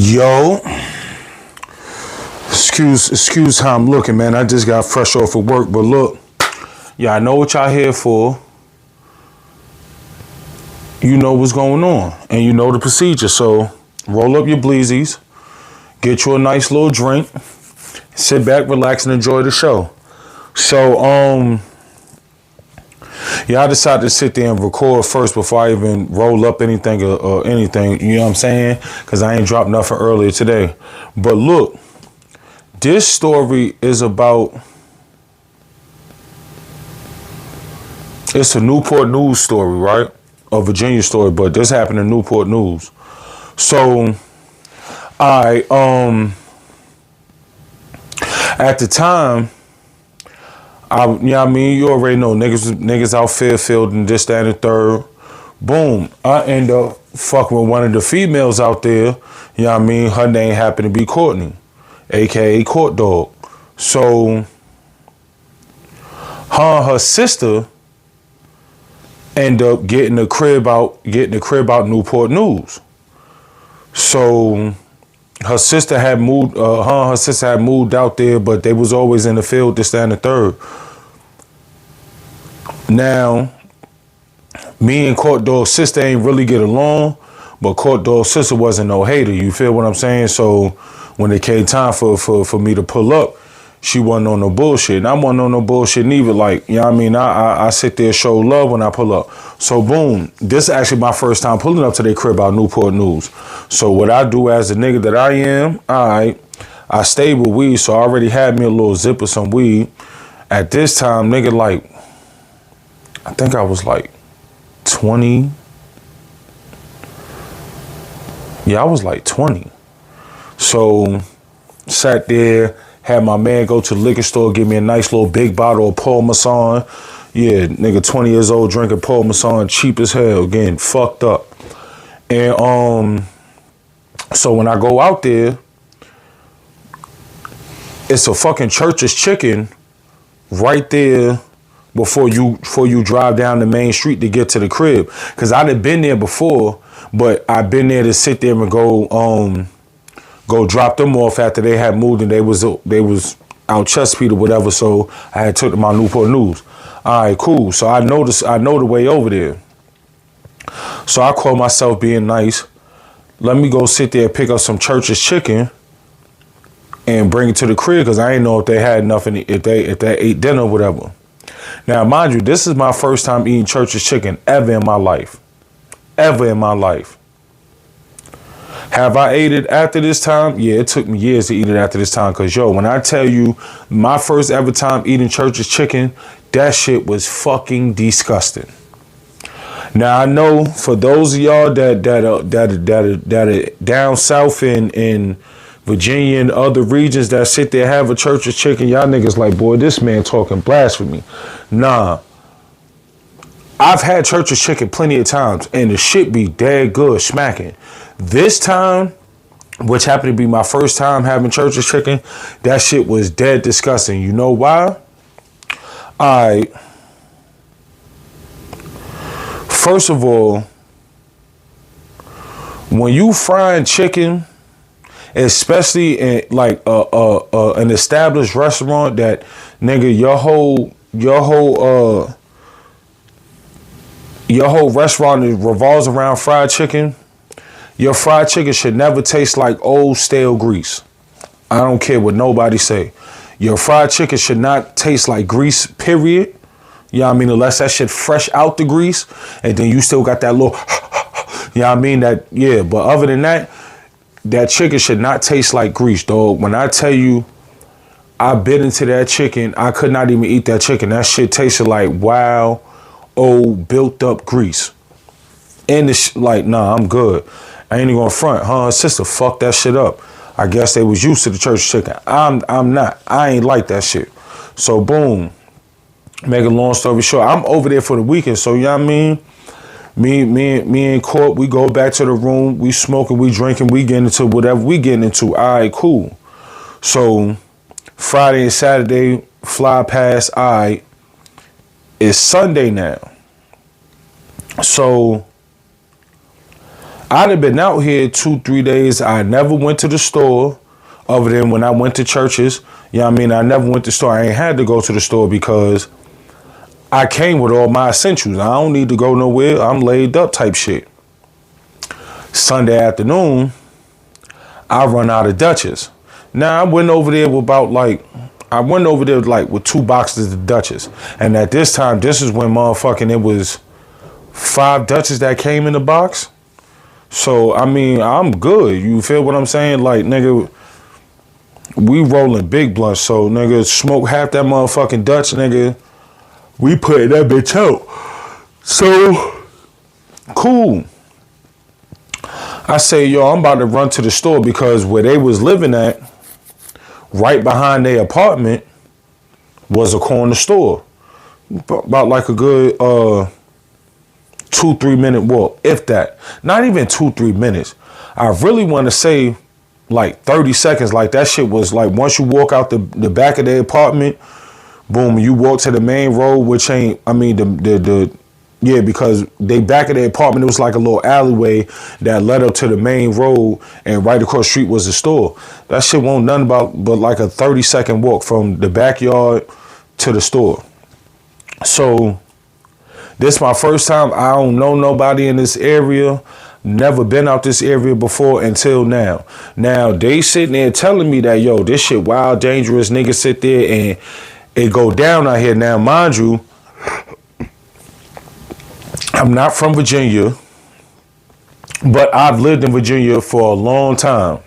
Yo, excuse how I'm looking, man. I just got fresh off of work, but look, yeah, I know what y'all here for. You know what's going on, and you know the procedure. So roll up your bleezies, get you a nice little drink, sit back, relax, and enjoy the show. So, yeah, I decided to sit there and record first before I even roll up anything or anything. You know what I'm saying? Because I ain't dropped nothing earlier today. But look, this story is about. It's a Newport News story, right? A Virginia story, but this happened in Newport News. So, at the time, you know what I mean? You already know niggas out Fairfield and this, that, and the third. Boom. I end up fucking with one of the females out there. You know what I mean? Her name happened to be Courtney, aka Court Dog. So her sister end up getting the crib out Newport News. So her sister had moved. Her sister had moved out there, but they was always in the field. This, that, and the third. Now, me and Court Dog's sister ain't really get along, but Court Dog's sister wasn't no hater. You feel what I'm saying? So when it came time for me to pull up, she wasn't on no bullshit. And I wasn't on no bullshit neither. Like, you know what I mean? I sit there, show love when I pull up. So boom, this is actually my first time pulling up to their crib out Newport News. So what I do as a nigga that I am, I stay with weed. So I already had me a little zip of some weed. At this time, nigga, like, I think I was like 20. Yeah, I was like 20. So sat there, had my man go to the liquor store, give me a nice little big bottle of Paul Masson. Yeah, nigga, 20 years old, drinking Paul Masson, cheap as hell, getting fucked up. And so when I go out there, it's a fucking Church's Chicken right there before you drive down the main street to get to the crib. Cause I done been there before, but I've been there to sit there and go drop them off after they had moved and they was out Chesapeake or whatever. So I had took them out Newport News. All right, cool. So I know the way over there. So I call myself being nice. Let me go sit there and pick up some Church's Chicken and bring it to the crib because I ain't know if they had nothing, if they ate dinner or whatever. Now, mind you, this is my first time eating Church's Chicken ever in my life. Ever in my life. Have I ate it after this time? Yeah, it took me years to eat it after this time. Because, yo, when I tell you my first ever time eating Church's Chicken, that shit was fucking disgusting. Now, I know for those of y'all that are down south in Virginia and other regions that sit there have a Church's Chicken, y'all niggas like, boy, this man talking blasphemy. Nah. I've had Church's Chicken plenty of times, and the shit be dead good, smacking. This time, which happened to be my first time having Church's Chicken, that shit was dead disgusting. You know why? First of all, when you frying chicken, especially in like an established restaurant that nigga your whole restaurant revolves around fried chicken, your fried chicken should never taste like old stale grease. I don't care what nobody say. Your fried chicken should not taste like grease, period. You know what I mean? Unless that shit fresh out the grease and then you still got that little, you know what I mean? But other than that, that chicken should not taste like grease, dog. When I tell you I bit into that chicken, I could not even eat that chicken. That shit tasted like wow, old built up grease. And nah, I'm good. I ain't even gonna front. Her sister fucked that shit up. I guess they was used to the Church's Chicken. I'm not. I ain't like that shit. So boom. Make a long story short, I'm over there for the weekend. So you know what I mean? Me and Court, we go back to the room, we smoking, we drinking, we getting into whatever we getting into. All right, cool. So Friday and Saturday fly past. All right, it's Sunday now. So I'd have been out here 2-3 days. I never went to the store other than when I went to churches. You know what I mean? I never went to the store. I ain't had to go to the store because I came with all my essentials. I don't need to go nowhere. I'm laid up type shit. Sunday afternoon, I run out of Dutchess. Now I went over there with with 2 boxes of Dutchess. And at this time, this is when it was 5 Dutchess that came in the box. So, I mean, I'm good. You feel what I'm saying? Like, nigga, we rolling big blunts. So, nigga, smoke half that motherfucking Dutch, nigga. We put that bitch out. So, cool. I say, yo, I'm about to run to the store because where they was living at, right behind their apartment, was a corner store. About like a good 2-3 minute walk, if that. Not even 2-3 minutes. I really want to say like 30 seconds. Like that shit was like once you walk out the back of their apartment, boom, you walk to the main road, which ain't, I mean, because they back of their apartment, it was like a little alleyway that led up to the main road, and right across the street was the store. That shit won't nothing but like a 30-second walk from the backyard to the store. So this my first time. I don't know nobody in this area. Never been out this area before until now. Now they sitting there telling me that, yo, this shit wild, dangerous. Niggas sit there and it go down out here. Now, mind you, I'm not from Virginia, but I've lived in Virginia for a long time.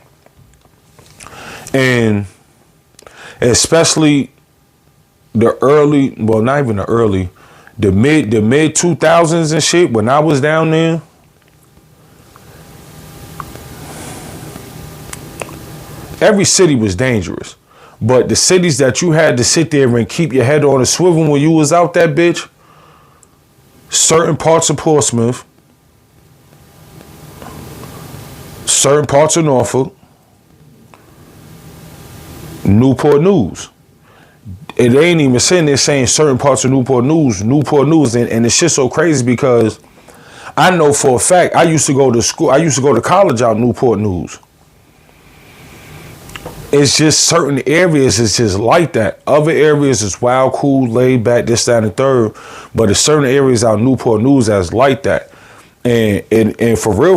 And especially the mid 2000s and shit, when I was down there, every city was dangerous. But the cities that you had to sit there and keep your head on a swivel when you was out that bitch, certain parts of Portsmouth, certain parts of Norfolk, Newport News. It ain't even sitting there saying certain parts of Newport News, and it's just so crazy because I know for a fact I used to go to college out in Newport News. It's just certain areas is just like that. Other areas is wild, cool, laid back, this, that, and the third. But there's certain areas out in Newport News that's like that. And for real,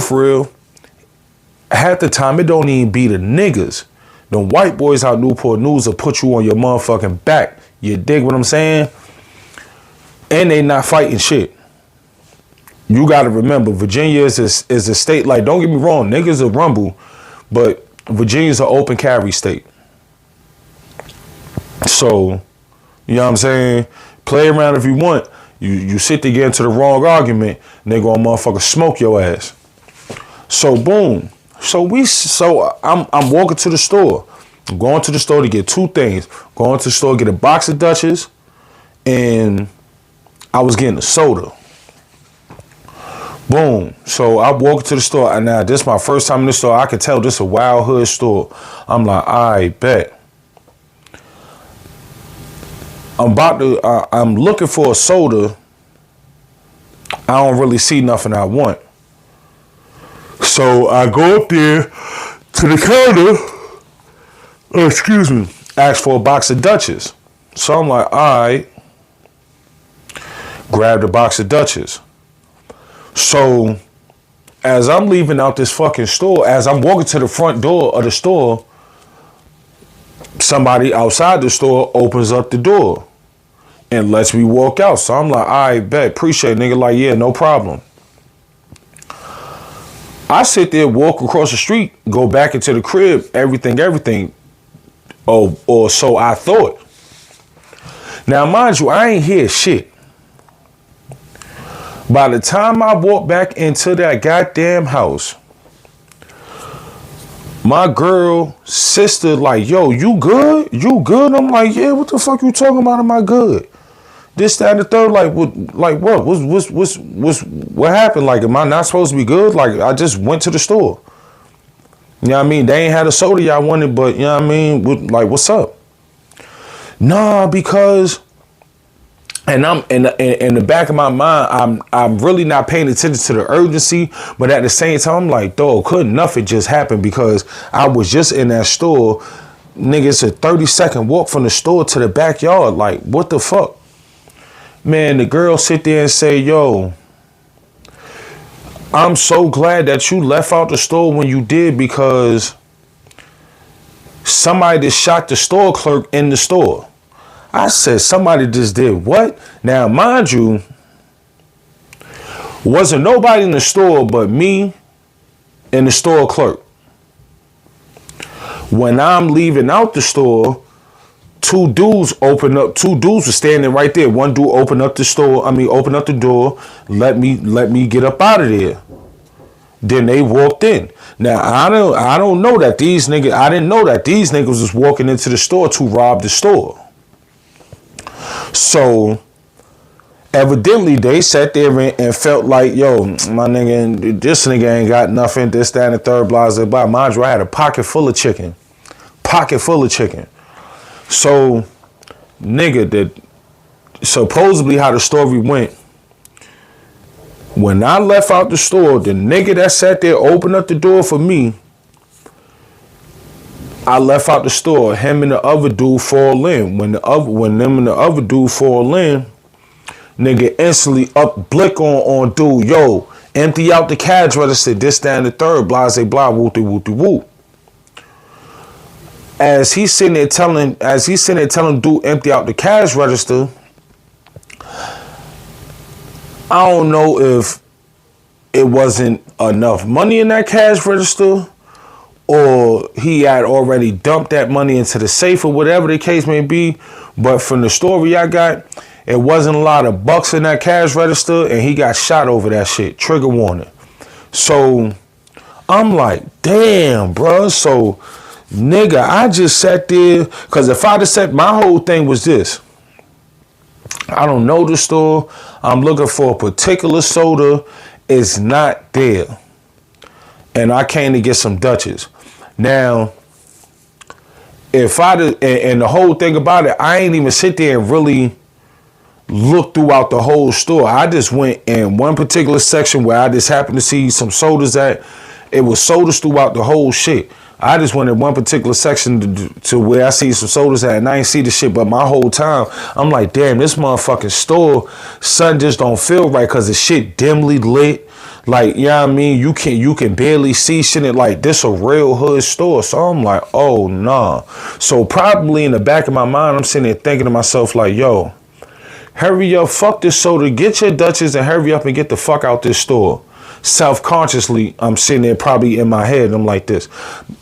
half the time it don't even be the niggas. The white boys out in Newport News will put you on your motherfucking back. You dig what I'm saying? And they not fighting shit. You got to remember, Virginia is a state, like, don't get me wrong, niggas will rumble, but Virginia's an open carry state. So, you know what I'm saying? Play around if you want. You sit there, get into the wrong argument, and they gonna motherfucker smoke your ass. So boom. So I'm walking to the store. I'm going to the store to get 2 things. Going to the store to get a box of Dutchess, and I was getting a soda. Boom. So I walk to the store, and now this is my first time in the store. I could tell this is a wild hood store. I'm like, I bet. I'm looking for a soda. I don't really see nothing I want. So I go up there to the counter, ask for a box of Dutchess. So I'm like, all right. Grab the box of Dutchess. So, as I'm leaving out this fucking store, as I'm walking to the front door of the store, somebody outside the store opens up the door and lets me walk out. So I'm like, all right, bet, appreciate it, nigga. Like, yeah, no problem. I sit there, walk across the street, go back into the crib, everything. Or so I thought. Now, mind you, I ain't hear shit. By the time I walked back into that goddamn house, my girl, sister, like, yo, you good? You good? I'm like, yeah, what the fuck you talking about? Am I good? This, that, and the third, like what? What happened? Like, am I not supposed to be good? Like, I just went to the store. You know what I mean? They ain't had a soda y'all wanted, but you know what I mean? Like, what's up? Nah, because And I'm in the back of my mind, I'm really not paying attention to the urgency, but at the same time, I'm like, dog, couldn't nothing just happen because I was just in that store. Nigga, it's a 30-second walk from the store to the backyard. Like, what the fuck? Man, the girl sit there and say, yo, I'm so glad that you left out the store when you did because somebody just shot the store clerk in the store. I said, somebody just did what? Now, mind you, wasn't nobody in the store but me and the store clerk. When I'm leaving out the store, two dudes were standing right there. One dude opened up the door, let me get up out of there. Then they walked in. Now I don't know that these niggas, I didn't know that these niggas was walking into the store to rob the store. So evidently they sat there and felt like, yo, my nigga, this nigga ain't got nothing, this, that, and the third, blah, blah, blah. Mind you, I had a pocket full of chicken. So, nigga, that supposedly how the story went, when I left out the store, the nigga that sat there opened up the door for me, I left out the store, him and the other dude fall in. When them and the other dude fall in, nigga instantly up blick on dude, yo, empty out the cash register, this, that, and the third, blah, blah, blah, wooty, wooty, woo. As he's sitting there telling dude empty out the cash register, I don't know if it wasn't enough money in that cash register or he had already dumped that money into the safe or whatever the case may be. But from the story I got, it wasn't a lot of bucks in that cash register and he got shot over that shit. Trigger warning. So I'm like, damn, bro. So, nigga, I just sat there, because if I'd have said, my whole thing was this. I don't know the store. I'm looking for a particular soda. It's not there. And I came to get some Dutchess. Now, if and the whole thing about it, I ain't even sit there and really look throughout the whole store. I just went in one particular section where I just happened to see some sodas at. It was sodas throughout the whole shit. I just went in one particular section to where I see some sodas at, and I ain't see the shit. But my whole time, I'm like, damn, this motherfucking store, something just don't feel right because the shit dimly lit. Like, you know what I mean? You can barely see shit. And like, this a real hood store. So I'm like, oh, nah. So probably in the back of my mind, I'm sitting there thinking to myself like, yo, hurry up, fuck this soda, get your Dutchess and hurry up and get the fuck out this store. Self-consciously, I'm sitting there probably in my head, I'm like this.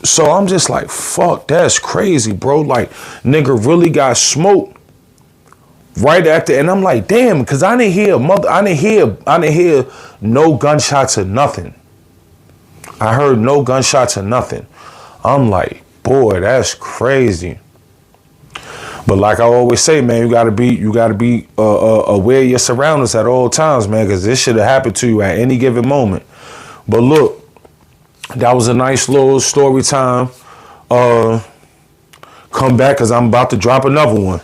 So I'm just like, fuck, that's crazy, bro. Like, nigga really got smoked right after, and I'm like, damn, because I didn't hear no gunshots or nothing. I heard no gunshots or nothing. I'm like, boy, that's crazy. But like I always say, man, you gotta be aware of your surroundings at all times, man, because this should have happened to you at any given moment. But look, that was a nice little story time. Come back, because I'm about to drop another one.